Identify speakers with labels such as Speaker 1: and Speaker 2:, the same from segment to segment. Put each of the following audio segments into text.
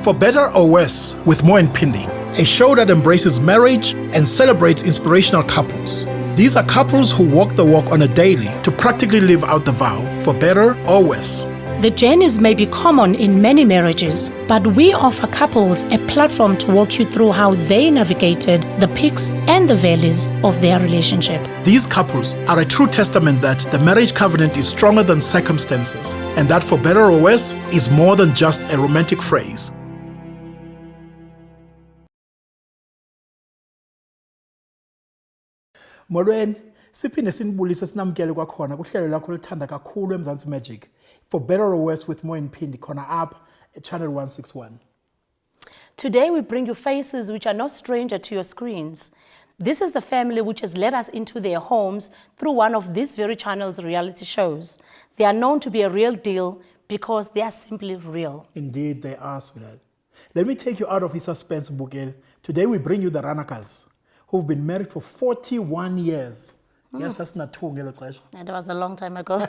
Speaker 1: For Better or Worse with Mo and Phindi, a show that embraces marriage and celebrates inspirational couples. These are couples who walk the walk on a daily to practically live out the vow for better or worse.
Speaker 2: The journeys may be common in many marriages, but we offer couples a platform to walk you through how they navigated the peaks and the valleys of their relationship.
Speaker 1: These couples are a true testament that the marriage covenant is stronger than circumstances, and that for better or worse is more than just a romantic phrase. Molweni, siphinde sinibulise sinamkele kwakhona kuhlelo lakho lithanda kakhulu eMzansi Magic. For Better or Worse with Mo and Phindi khona apha channel 161.
Speaker 2: Today we bring you faces which are no stranger to your screens. This is the family which has led us into their homes through one of these very channel's reality shows. They are known to be a real deal because they are simply real.
Speaker 1: Indeed, they are, sweetheart. Let me take you out of his suspense book. Today we bring you the Ranakas, who've been married for 41 years. Yes, that's not too ngelo xesha.
Speaker 2: That was a long time ago.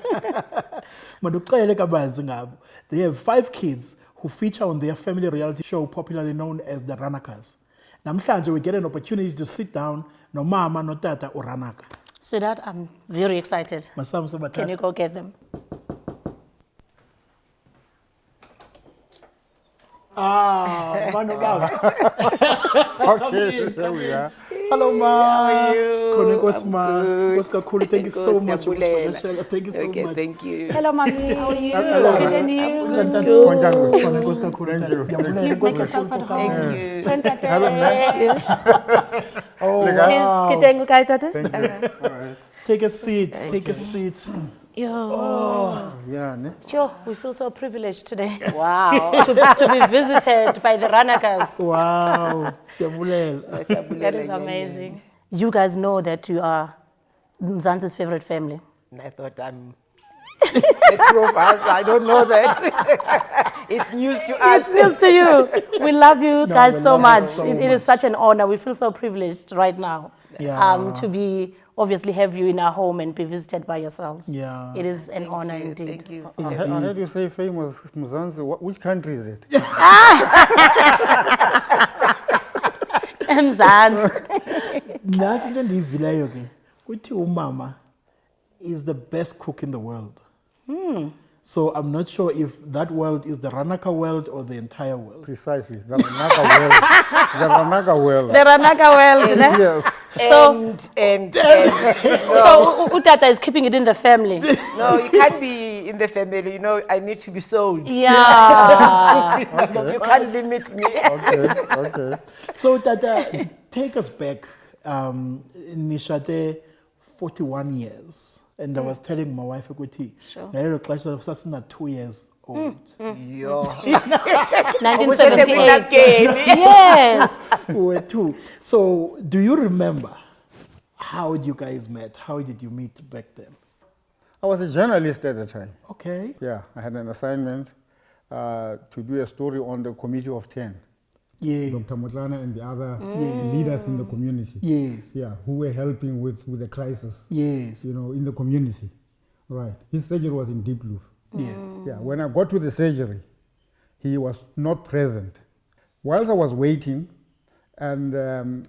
Speaker 1: They have 5 kids who feature on their family reality show popularly known as the Ranakas. Namhlanje we get an opportunity to sit down no mama no tata uRanaka.
Speaker 2: Sweetheart, I'm very excited. Can you go get them?
Speaker 1: Mano baba.
Speaker 3: Okay, there we are.
Speaker 1: Hello, ma.
Speaker 4: How are you?
Speaker 1: Thank you so much. Thank you so
Speaker 4: Okay,
Speaker 1: much.
Speaker 4: thank you.
Speaker 2: Hello, mommy. How are you?
Speaker 1: Hello.
Speaker 2: Good and you?
Speaker 1: Thank you.
Speaker 2: Please make yourself at home.
Speaker 4: Thank you.
Speaker 1: Take a seat. Take a seat.
Speaker 3: Yeah,
Speaker 2: Sure, we feel so privileged today
Speaker 4: Wow.
Speaker 2: to be visited by the Ranakas.
Speaker 1: Wow.
Speaker 2: That is amazing. You guys know that you are Mzansi's favorite family.
Speaker 4: I thought the two of us, I don't know that. It's news to us.
Speaker 2: It's news to you. We love you guys
Speaker 1: we
Speaker 2: so
Speaker 1: love you
Speaker 2: much.
Speaker 1: so
Speaker 2: It is such an honor. We feel so privileged right now to be obviously have you in our home and be visited by yourselves.
Speaker 1: Yeah.
Speaker 2: It is an honor indeed.
Speaker 4: Thank you.
Speaker 3: I heard you say famous Mzansi. Which country is it?
Speaker 2: Mzansi.
Speaker 1: Nazi into endiyivileyo ke kuthi umama is the best cook in the world. So I'm not sure if that world is the Ranaka world or the entire world.
Speaker 3: Precisely. The Ranaka well. The Ranaka well.
Speaker 2: The Ranaka world.
Speaker 3: Yes.
Speaker 2: So Utata is keeping it in the family.
Speaker 4: No, you can't be in the family. You know, I need to be sold.
Speaker 2: Yeah.
Speaker 4: You can't limit me.
Speaker 3: Okay.
Speaker 1: So Tata, take us back. Nishate 41 years. And I was telling my wife,
Speaker 2: Sure.
Speaker 1: not 2 years old.
Speaker 4: Yo.
Speaker 2: 1978.
Speaker 4: Yes.
Speaker 2: Yes.
Speaker 1: We were 2. So do you remember how you guys met? How did you meet back then?
Speaker 3: I was a journalist at the time.
Speaker 1: Okay.
Speaker 3: Yeah, I had an assignment to do a story on the Committee of 10.
Speaker 1: Yeah.
Speaker 3: Dr. Motlana and the other leaders in the community.
Speaker 1: Yes.
Speaker 3: Yeah, who were helping with the crisis.
Speaker 1: Yes.
Speaker 3: In the community. Right. His surgery was in Deep Blue.
Speaker 1: Yes.
Speaker 3: Yeah, when I got to the surgery, he was not present. Whilst I was waiting, and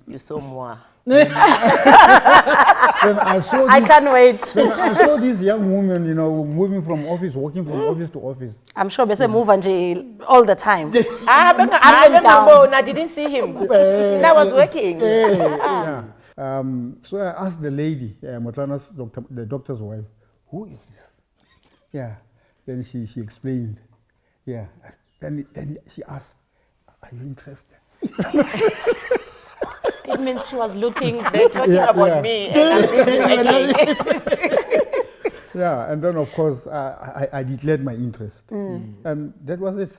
Speaker 4: You saw more.
Speaker 3: then I saw
Speaker 2: I can't wait.
Speaker 3: I saw this young woman, moving from office, walking from office to office.
Speaker 2: I'm sure Bese move all the time.
Speaker 4: I didn't see him. I was working.
Speaker 3: Yeah. So I asked the lady, Motlana's the doctor's wife, who is this? Yeah. Then she explained. Yeah. Then she asked, are you interested?
Speaker 2: It means she was looking
Speaker 4: They're talking about me. And I'm busy working.
Speaker 3: Yeah, and then of course I declared my interest, and that was it.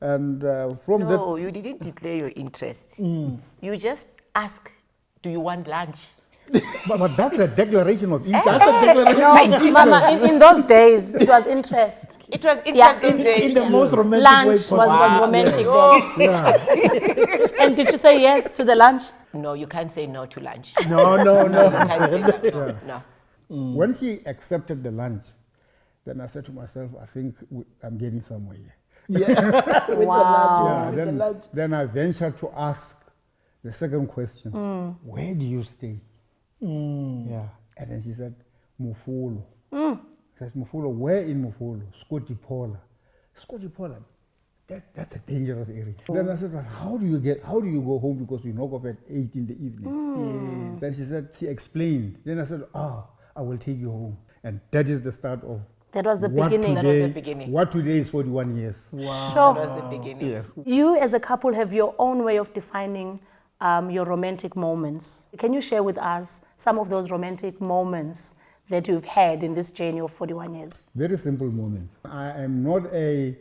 Speaker 3: And from that,
Speaker 4: No, you didn't declare your interest. You just ask, do you want lunch?
Speaker 3: but that's a declaration of interest.
Speaker 1: That's a declaration of interest.
Speaker 2: Mama, in those days, it was interest.
Speaker 4: It was interest
Speaker 2: Yeah,
Speaker 4: those days.
Speaker 1: In the most romantic
Speaker 2: Lunch
Speaker 1: way
Speaker 2: was
Speaker 1: possible.
Speaker 2: romantic
Speaker 3: Yeah.
Speaker 2: then. And did you say yes to the lunch?
Speaker 4: No, you can't say no to lunch.
Speaker 1: No.
Speaker 4: You can't say no.
Speaker 3: When she accepted the lunch, then I said to myself, I think I'm getting somewhere here.
Speaker 1: Yeah. With
Speaker 2: Wow.
Speaker 1: the lunch.
Speaker 3: Then I ventured to ask the second question, where do you stay? Yeah. And then she said, Mufolo. I said, Mufolo, where in Mufolo? Skotiphola. Skotiphola, that's a dangerous area. Then I said, but how do you go home, because we knock off at 8 in the evening? Yes. Then she said, she explained. Then I said, I will take you home. And that is the start of
Speaker 2: That was the
Speaker 3: what
Speaker 2: beginning.
Speaker 4: That was the beginning.
Speaker 3: What today is 41 years.
Speaker 1: Wow.
Speaker 2: Sure.
Speaker 4: That was the beginning.
Speaker 3: Yes.
Speaker 2: You as a couple have your own way of defining your romantic moments. Can you share with us some of those romantic moments that you've had in this journey of 41 years?
Speaker 3: Very simple moment. I am not a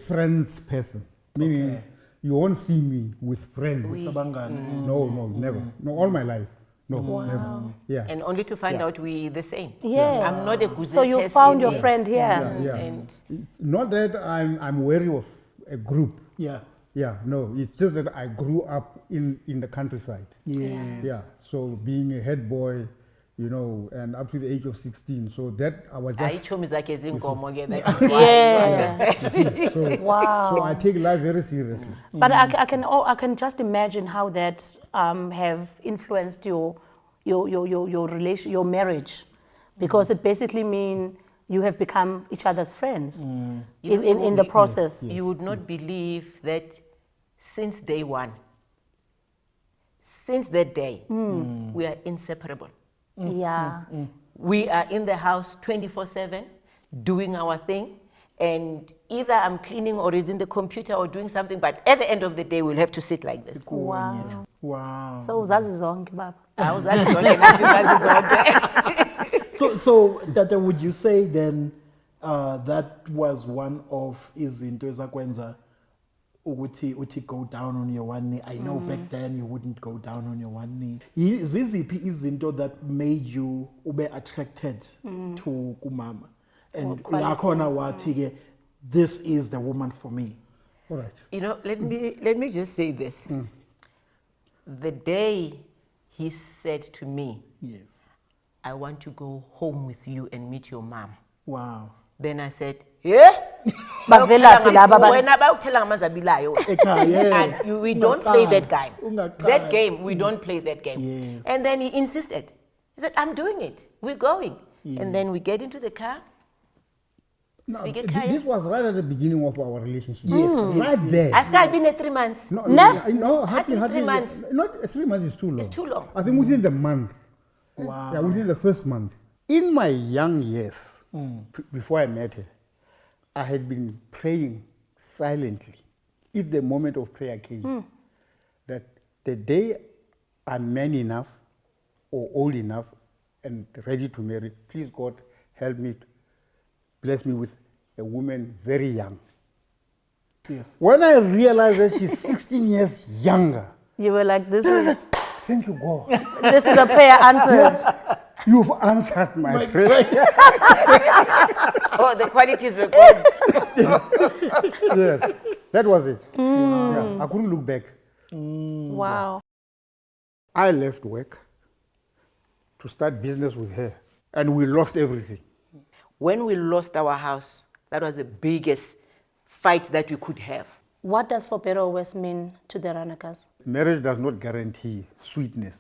Speaker 3: friends person, meaning you won't see me with friends.
Speaker 1: Sabangani.
Speaker 3: No, never. No, all my life. No, never. Yeah.
Speaker 4: And only to find out we the same.
Speaker 2: Yes.
Speaker 4: I'm not a good
Speaker 2: So you
Speaker 4: person
Speaker 2: found your
Speaker 4: in-
Speaker 2: friend here.
Speaker 3: Yeah.
Speaker 4: And
Speaker 3: It's not that I'm wary of a group.
Speaker 1: Yeah.
Speaker 3: Yeah, no, it's just that I grew up in the countryside.
Speaker 1: Yeah.
Speaker 3: Yeah, so being a head boy, and up to the age of 16, so that I was just...
Speaker 4: I like as in
Speaker 2: Yeah.
Speaker 3: So,
Speaker 2: Wow.
Speaker 3: so I take life very seriously.
Speaker 2: But I can just imagine how that have influenced your relation, your marriage, because it basically means you have become each other's friends in the process.
Speaker 4: You would not believe that since day one, since that day, we are inseparable.
Speaker 2: Yeah.
Speaker 4: We are in the house 24/7, doing our thing, and either I'm cleaning or is in the computer or doing something, but at the end of the day, we'll have to sit like this.
Speaker 2: Wow.
Speaker 1: Wow.
Speaker 2: So uzazi zonke baba.
Speaker 4: I was like, "Okay, now
Speaker 1: So Tata, would you say then that was one of izinto ezakwenza ukuthi uthi go down on your one knee? I know back then you wouldn't go down on your one knee. Ziziphi izinto that made you ube attracted to kumama? And lakhona wathi ke, this is the woman for me.
Speaker 3: All right.
Speaker 4: let me just say this. The day he said to me,
Speaker 1: Yes.
Speaker 4: I want to go home with you and meet your mom.
Speaker 1: Wow.
Speaker 4: Then I said, yeah?
Speaker 2: Bavelaphi laba ba-
Speaker 4: Wena bayokuthenga amanzi abilayo.
Speaker 1: Ekhaya,
Speaker 4: And we don't play that game.
Speaker 1: Ungaqali.
Speaker 4: That game, we don't play that game.
Speaker 1: Yes.
Speaker 4: And then he insisted. He said, I'm doing it. We're going. And then we get into the car.
Speaker 3: No,
Speaker 4: Speak
Speaker 3: this
Speaker 4: Ekhaya.
Speaker 3: was right at the beginning of our relationship.
Speaker 1: Yes.
Speaker 3: Right there.
Speaker 4: Ask I've been there 3 months.
Speaker 3: No,
Speaker 4: Hardly 3 months.
Speaker 3: Not 3 months is too long.
Speaker 4: It's too long.
Speaker 3: I think within the month.
Speaker 1: Wow.
Speaker 3: Yeah, within the first month. In my young years, before I met her, I had been praying silently. If the moment of prayer came, that the day I'm man enough or old enough and ready to marry, please God, help me, bless me with a woman very young.
Speaker 1: Yes.
Speaker 3: When I realized that she's 16 years younger,
Speaker 2: You were like, this is
Speaker 3: thank you, God.
Speaker 2: this is a prayer answered.
Speaker 3: You've answered my prayer.
Speaker 4: Oh, the qualities were good.
Speaker 3: Yes, that was it. Yeah, I couldn't look back.
Speaker 2: Wow.
Speaker 3: I left work to start business with her, and we lost everything.
Speaker 4: When we lost our house, that was the biggest fight that we could have.
Speaker 2: What does for better or worse mean to the Ranakas?
Speaker 3: Marriage does not guarantee sweetness.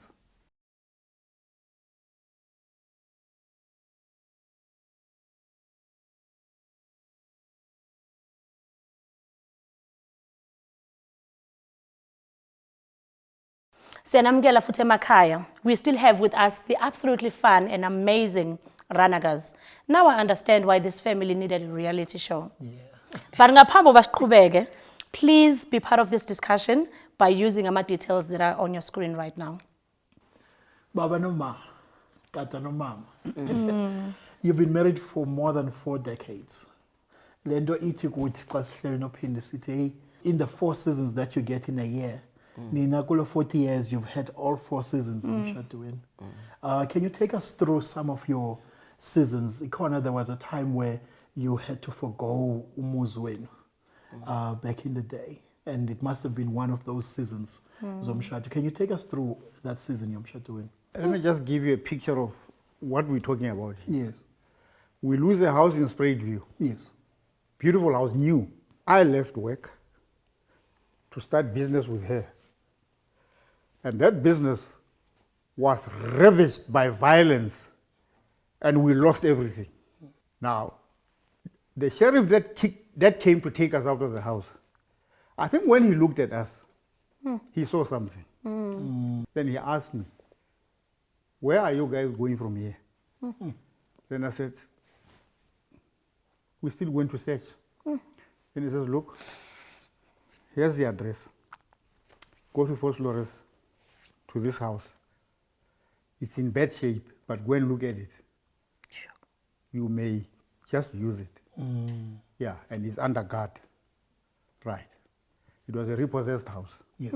Speaker 2: Senamgela futhi emakhaya. We still have with us the absolutely fun and amazing Ranakas. Now I understand why this family needed a reality show. But ngaphambi basiqhubeke, please be part of this discussion by using ama details that are on your screen right now.
Speaker 1: Baba no mama, Tata no mama. You've been married for more than 4 decades. Lendo iti kuthi xa sihleli nophinde sithi, hey, in the 4 seasons that you get in a year, Nina kulo 40 years, you've had all 4 seasons umshadweni. Can you take us through some of your seasons? Ikona, there was a time where you had to forgo umuzi wenu back in the day, and it must have been one of those seasons zomshado. Can you take us through that season yomshadweni?
Speaker 3: Let me just give you a picture of what we're talking about here.
Speaker 1: Yes.
Speaker 3: We lose a house in Straight View.
Speaker 1: Yes.
Speaker 3: Beautiful house, new. I left work to start business with her. And that business was ravaged by violence, and we lost everything. Now, the sheriff that came to take us out of the house, I think when he looked at us, he saw something. Then he asked me, "Where are you guys going from here?" Then I said, "We still going to search." Then he says, "Look, here's the address. Go to First Flores to this house. It's in bad shape, but go and look at it.
Speaker 2: Sure.
Speaker 3: You may just use it." Yeah, and it's under guard. Right. It was a repossessed house.
Speaker 1: Yes.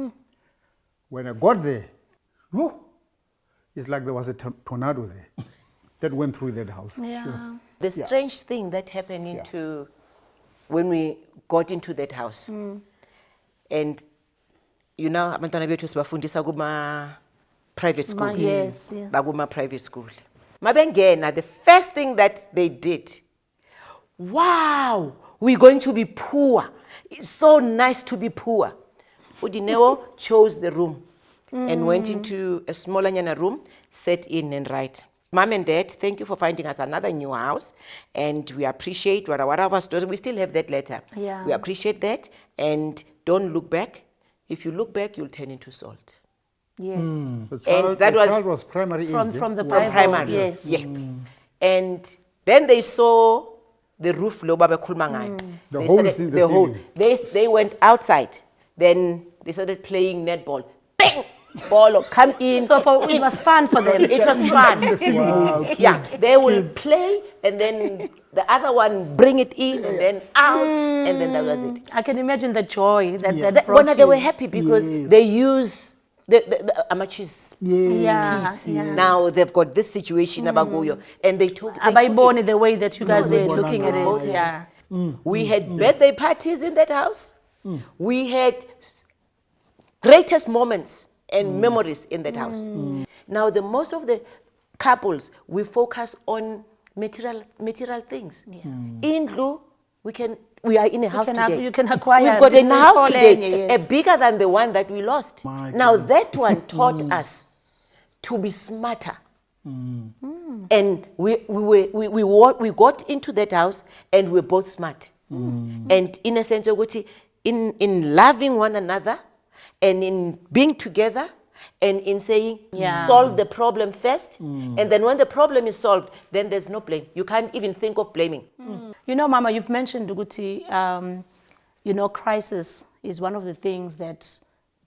Speaker 3: When I got there, whew, it's like there was a tornado there that went through that house.
Speaker 2: Yeah.
Speaker 4: The strange thing that happened into when we got into that house, and you know, abantwana bethu sibafundisa kuma private school.
Speaker 2: Yes.
Speaker 4: Bakuma private school. Mabengena, the first thing that they did, wow, we're going to be poor. It's so nice to be poor. Udineo chose the room and went into a smaller room, sat in and write. Mom and Dad, thank you for finding us another new house, and we appreciate whatever story. We still have that letter.
Speaker 2: Yeah.
Speaker 4: We appreciate that, and don't look back. If you look back, you'll turn into salt.
Speaker 2: Yes.
Speaker 3: The
Speaker 4: And
Speaker 3: child,
Speaker 4: that
Speaker 3: the
Speaker 4: was
Speaker 3: child was primary
Speaker 2: From
Speaker 3: age,
Speaker 2: from the
Speaker 4: From
Speaker 2: Bible.
Speaker 4: primary.
Speaker 2: Yes.
Speaker 4: Yeah. And then they saw the roof lo babekhuluma ngayo.
Speaker 3: The
Speaker 4: They
Speaker 3: holes
Speaker 4: started-
Speaker 3: in the
Speaker 4: the hole.
Speaker 3: ceiling.
Speaker 4: They went outside. Then they started playing netball. Bang! Ball come in.
Speaker 2: So it was fun for them.
Speaker 4: It was fun.
Speaker 1: Wow,
Speaker 4: Yeah,
Speaker 1: kids,
Speaker 4: they will
Speaker 1: kids.
Speaker 4: play, and then the other one bring it in, and then out, and then that was it.
Speaker 2: I can imagine the joy that
Speaker 1: Yeah.
Speaker 2: that brought
Speaker 4: When they
Speaker 2: you.
Speaker 4: were happy because
Speaker 1: Yes.
Speaker 4: they use the amateurs.
Speaker 2: Yeah,
Speaker 1: Kids,
Speaker 2: yeah.
Speaker 4: Now they've got this situation about Goyo, and they took
Speaker 2: Abayiboni
Speaker 4: it.
Speaker 2: the way that you guys
Speaker 4: they
Speaker 2: were
Speaker 4: took
Speaker 2: looking
Speaker 4: it
Speaker 2: at
Speaker 4: with both
Speaker 2: it.
Speaker 4: hands.
Speaker 2: Yeah.
Speaker 4: We had birthday parties in that house. We had greatest moments and memories in that house. Now, the most of the couples, we focus on material things. Indlu, we are in a house today.
Speaker 2: You can acquire.
Speaker 4: We've got a
Speaker 2: the
Speaker 4: house
Speaker 2: tall
Speaker 4: today,
Speaker 2: end, yes.
Speaker 4: a bigger than the one that we lost.
Speaker 1: My
Speaker 4: Now
Speaker 1: goodness.
Speaker 4: that one taught us to be smarter. And we got into that house and we're both smart. And in a sense, in loving one another and in being together and in saying,
Speaker 2: Yeah.
Speaker 4: solve the problem first. And then when the problem is solved, then there's no blame. You can't even think of blaming.
Speaker 2: You know, Mama, you've mentioned Duguti, you know, crisis is one of the things that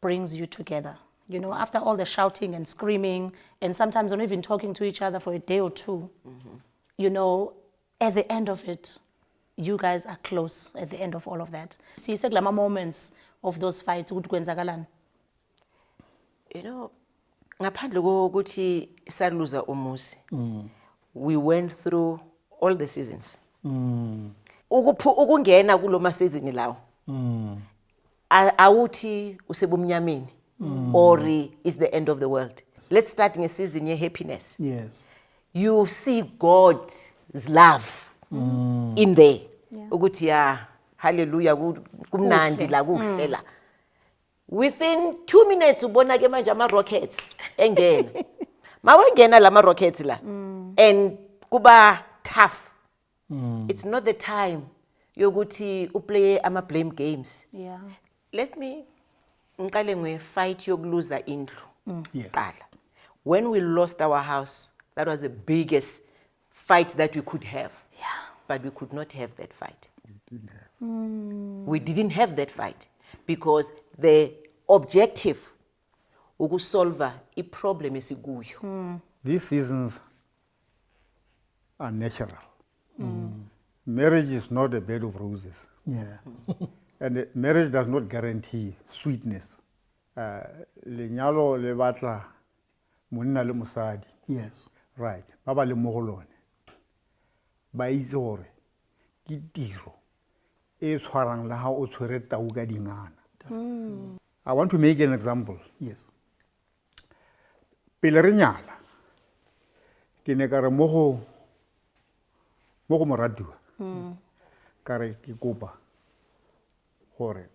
Speaker 2: brings you together. You know, after all the shouting and screaming, and sometimes not even talking to each other for a day or two, you know, at the end of it, you guys are close at the end of all of that. See, it's like moments of those fights. Ukuthi kwenzakalani?
Speaker 4: You know, ngaphandle kokuthi saluza umuzi, we went through all the seasons. Ukungena kuloma season lawo. Awuthi usebumnyameni or is the end of the world. Let's start in a season of happiness.
Speaker 1: Yes.
Speaker 4: You see God's love in there. Ukuthi ya hallelujah kumnandi la kuhle la. Within 2 minutes ubona ke manje ama rockets engena. Mawengena lama rockets la and kuba tough. It's not the time yokuthi uplay ama blame games.
Speaker 2: Yeah.
Speaker 4: Let me ngiqale ngefight yokuluza indlu.
Speaker 1: Yeah.
Speaker 4: Qala. When we lost our house, that was the biggest fight that we could have.
Speaker 2: Yeah.
Speaker 4: But we could not have that fight. We didn't have that fight because the objective ukusolve a problem esikuyo.
Speaker 3: These seasons are natural. Marriage is not a bed of roses.
Speaker 1: Yeah.
Speaker 3: And marriage does not guarantee sweetness. Lenyalo le batla monna le mosadi.
Speaker 1: Yes.
Speaker 3: Right. Ba ba le mo go lone. Ba itse gore ke tiro e tshwarang la ha o tshwere tau ka dingana. I want to make an example.
Speaker 1: Yes.
Speaker 3: Pele re nyala ke ne ka re mo go moratuwa ka re ke kopa gore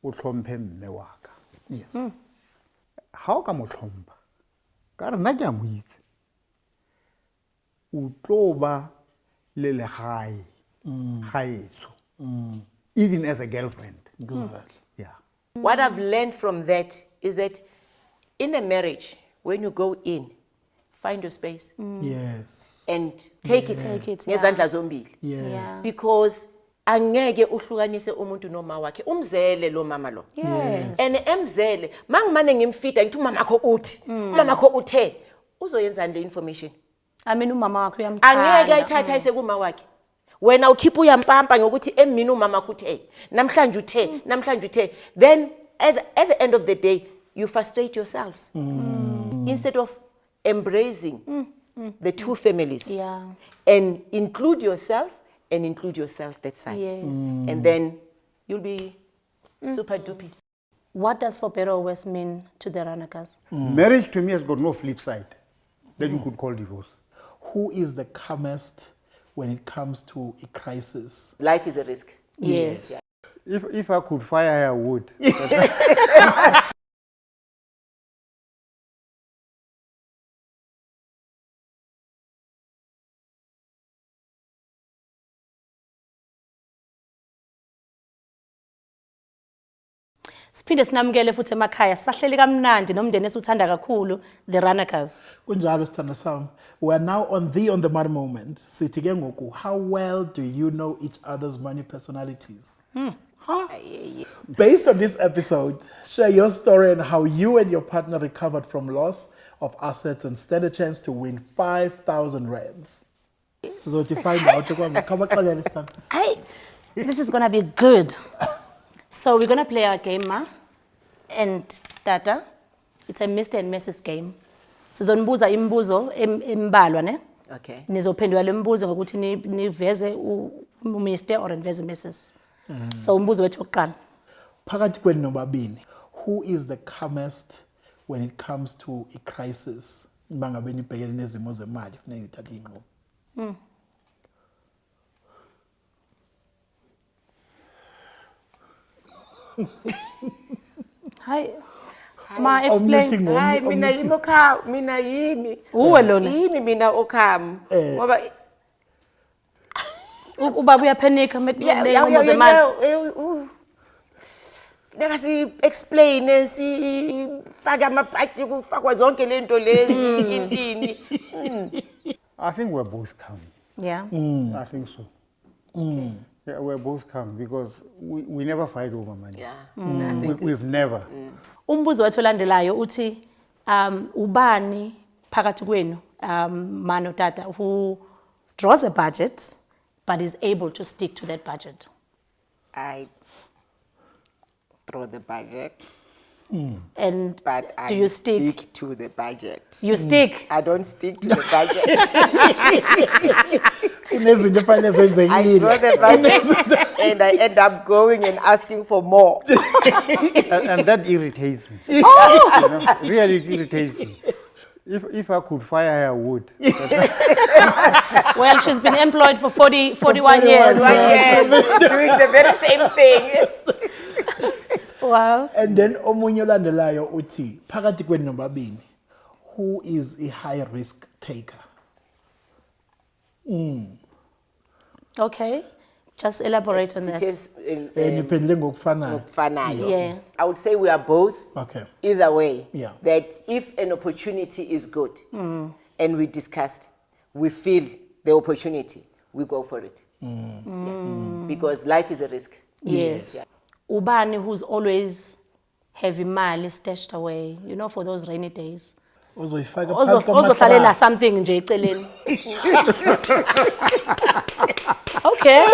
Speaker 3: o tlhomphe mme wa ka.
Speaker 1: Yes.
Speaker 3: Ha o ka mo tlhompha ka re nna ke a mo itse o tlo ba le legae gaetso even as a girlfriend. Yeah.
Speaker 4: What I've learned from that is that in a marriage, when you go in, find your space
Speaker 1: Yes.
Speaker 4: and take it.
Speaker 2: Take it,
Speaker 4: Ngezandla zombili.
Speaker 1: Yes.
Speaker 2: Yeah.
Speaker 4: Because angeke uhlukanise umuntu noma wakhe umzele lo mama lo.
Speaker 2: Yes.
Speaker 4: And emzele mangimane ngimfida ngithi umama wakho uthi umama wakho uthe uzoyenzani le information.
Speaker 2: I mean umama wakho uyamthanda.
Speaker 4: Angeke ayithatha ayise kuma wakhe. Wena ukhipha uyampampa ngokuthi emini umama kuthe namhlanje uthe then at the end of the day you frustrate yourselves instead of embracing the two families and include yourself that side.
Speaker 2: Yes.
Speaker 4: And then you'll be super duper.
Speaker 2: What does for better or worse mean to the Ranakas?
Speaker 3: Marriage to me has got no flip side that you could call divorce.
Speaker 1: Who is the calmest when it comes to a crisis?
Speaker 4: Life is a risk.
Speaker 2: Yes.
Speaker 3: If I could fire her, I would.
Speaker 2: Siphinde sinamukele futhi emakhaya sisahleli kamnandi nomndeni esiuthanda kakhulu the Ranakas.
Speaker 1: Kunjalo sithanda sami. We are now on the money moment. Sithi ke ngoku, how well do you know each other's money personalities? Huh? Based on this episode, share your story and how you and your partner recovered from loss of assets and stand a chance to win 5,000 rands. So to find out,
Speaker 2: Hey, this is gonna be good. So we're gonna play our game, Ma and Tata. It's a Mr. and Mrs. game. Sizonibuza imibuzo embalwa ne?
Speaker 4: Okay.
Speaker 2: Nizophendula le mibuzo ngokuthi niveze Mr. or niveze Mrs. So umbuzo wethu oqala.
Speaker 1: Phakathi kwenu nobabini, who is the calmest when it comes to a crisis? Mangabe nibhekene nezimo zemali kufanele ngithathe inqumo.
Speaker 2: Hi. Ma explain.
Speaker 4: Hayi mina yimi okha mina yimi.
Speaker 2: Uwe lona.
Speaker 4: Yimi mina okham. Ngoba
Speaker 2: Ubaba uyaphanika mekunenqumo zemali.
Speaker 4: Neka si explain si faka amabhaji kufakwa zonke lento lezi intini.
Speaker 3: I think we're both calm.
Speaker 2: Yeah.
Speaker 3: I think so. Yeah, we're both calm because we never fight over money.
Speaker 4: Yeah.
Speaker 3: We've never.
Speaker 2: Umbuzo wethu olandelayo uthi ubani phakathi kwenu mano tata who draws a budget but is able to stick to that budget.
Speaker 4: I throw the budget.
Speaker 2: And
Speaker 4: But
Speaker 2: do
Speaker 4: I
Speaker 2: you stick?
Speaker 4: to the budget.
Speaker 2: You stick.
Speaker 4: I don't stick to the budget.
Speaker 1: Kunezinto efanele
Speaker 4: I throw
Speaker 1: zenzekile.
Speaker 4: the budget and I end up going and asking for more.
Speaker 3: And that irritates me. You know, really irritates me. If I could fire her, I would.
Speaker 2: Well, she's been employed for 41 years.
Speaker 4: Doing the very same thing.
Speaker 2: Wow.
Speaker 1: And then omunye olandelayo uthi phakathi kwenu nobabini, who is a high risk taker?
Speaker 2: Okay. Just elaborate on that.
Speaker 1: Niphendule ngokufanayo.
Speaker 4: Fanayo.
Speaker 2: Yeah.
Speaker 4: I would say we are both.
Speaker 1: Okay.
Speaker 4: Either way.
Speaker 1: Yeah.
Speaker 4: That if an opportunity is good and we discussed, we feel the opportunity, we go for it. Yeah. Because life is a risk.
Speaker 2: Yes.
Speaker 4: Yeah.
Speaker 2: Ubani who's always have imali stashed away, you know, for those rainy days.
Speaker 1: Ozoyifaka phansi
Speaker 2: Ozohlalela
Speaker 1: komatrasi.
Speaker 2: something nje eceleni. Okay.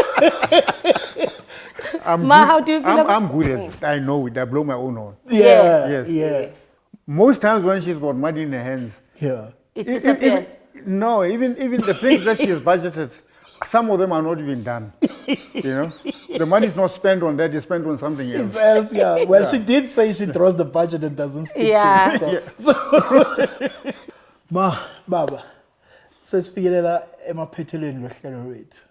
Speaker 2: Ma, how do you feel about
Speaker 3: I'm good at it. I know it. I blow my own horn.
Speaker 1: Yeah.
Speaker 3: Yes.
Speaker 1: Yeah.
Speaker 3: Most times when she's got money in her hands,
Speaker 1: Yeah.
Speaker 2: it disappears?
Speaker 3: no, even the things that she has budgeted, some of them are not even done. You know, the money is not spent on that; it's spent on something
Speaker 1: It's
Speaker 3: else.
Speaker 1: else, yeah. Well, she did say she draws the budget and doesn't stick
Speaker 2: Yeah.
Speaker 1: to it. So, Ma, Baba, sesifikelela emaphethelweni lohlelo lwethu.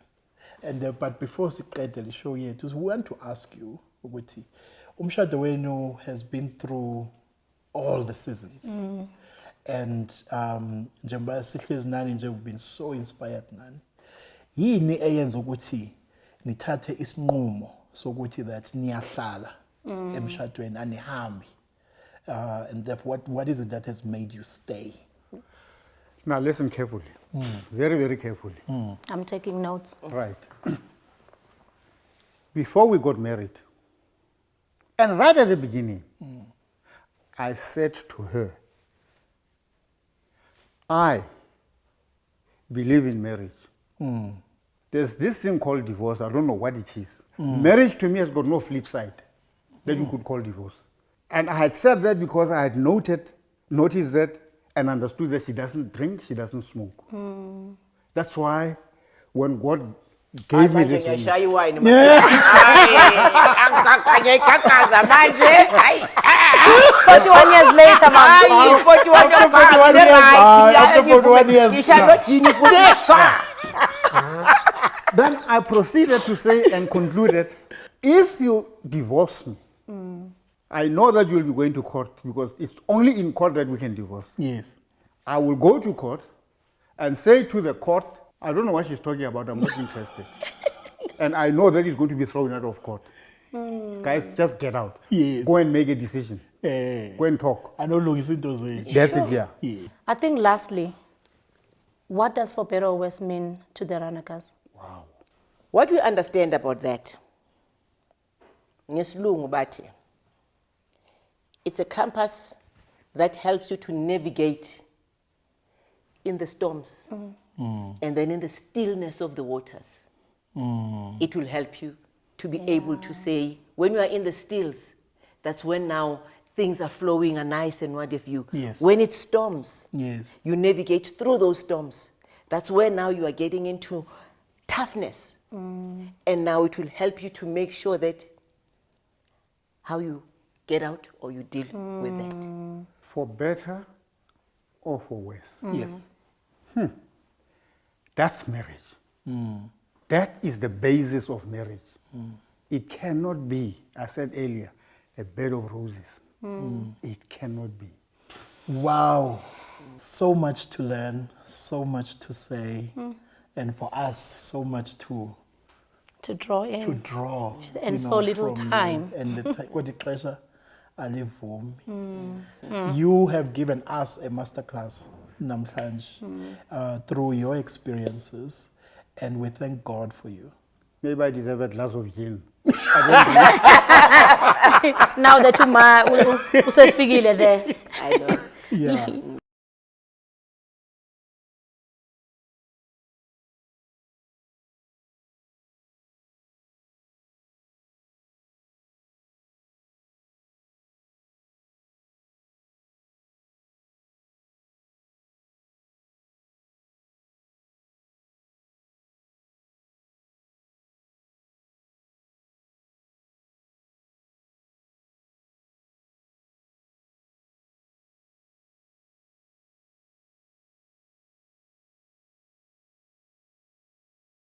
Speaker 1: And but before siqede le show yethu, we want to ask you, ukuthi umshado wenu has been through all the seasons. And njengoba sihlezi nani nje, we've been so inspired nani. Yini eyenza ukuthi nithathe isinqumo sokuthi that niyahlala emshadweni anihambi? And therefore, what is it that has made you stay?
Speaker 3: Now listen carefully, very, very carefully.
Speaker 2: I'm taking notes.
Speaker 3: Right. Before we got married, and right at the beginning, I said to her, I believe in marriage. There's this thing called divorce. I don't know what it is. Marriage to me has got no flip side that you could call divorce. And I had said that because I had noticed that and understood that she doesn't drink, she doesn't smoke. That's why when God gave me this woman,
Speaker 4: ngiyashaya iwayini angikakaza manje
Speaker 2: 41 years later,
Speaker 4: hayi 41
Speaker 1: After 41 years.
Speaker 4: ngishaya nojini futhi
Speaker 3: then I proceeded to say and concluded, if you divorce me, I know that you'll be going to court because it's only in court that we can divorce.
Speaker 1: Yes.
Speaker 3: I will go to court and say to the court, I don't know what she's talking about, I'm not interested. And I know that it's going to be thrown out of court. Guys, just get out.
Speaker 1: Yes.
Speaker 3: Go and make a decision. Go and talk.
Speaker 1: I know izinto zethu.
Speaker 3: That's it, yeah.
Speaker 1: Yeah.
Speaker 2: I think lastly, what does for better or worse mean to the Ranakas?
Speaker 3: Wow.
Speaker 4: What we understand about that, ngesilungu bathi, it's a compass that helps you to navigate in the storms and then in the stillness of the waters. It will help you to be able to say, when you are in the stills, that's when now things are flowing and nice and what have you.
Speaker 1: Yes.
Speaker 4: When it storms,
Speaker 1: Yes.
Speaker 4: you navigate through those storms. That's where now you are getting into toughness. And now it will help you to make sure that how you get out or you deal with that.
Speaker 3: For better or for worse.
Speaker 1: Yes.
Speaker 3: That's marriage. That is the basis of marriage. It cannot be, I said earlier, a bed of roses. It cannot be.
Speaker 1: Wow. So much to learn, so much to say, and for us, so much to
Speaker 2: draw in.
Speaker 1: draw.
Speaker 2: And so little
Speaker 1: from you.
Speaker 2: time.
Speaker 1: And the pleasure alivumi. You have given us a masterclass, namhlanje, through your experiences, and we thank God for you.
Speaker 3: Maybe I deserve a glass of gin.
Speaker 2: Now that you usefikile there.
Speaker 4: I know.
Speaker 1: Yeah.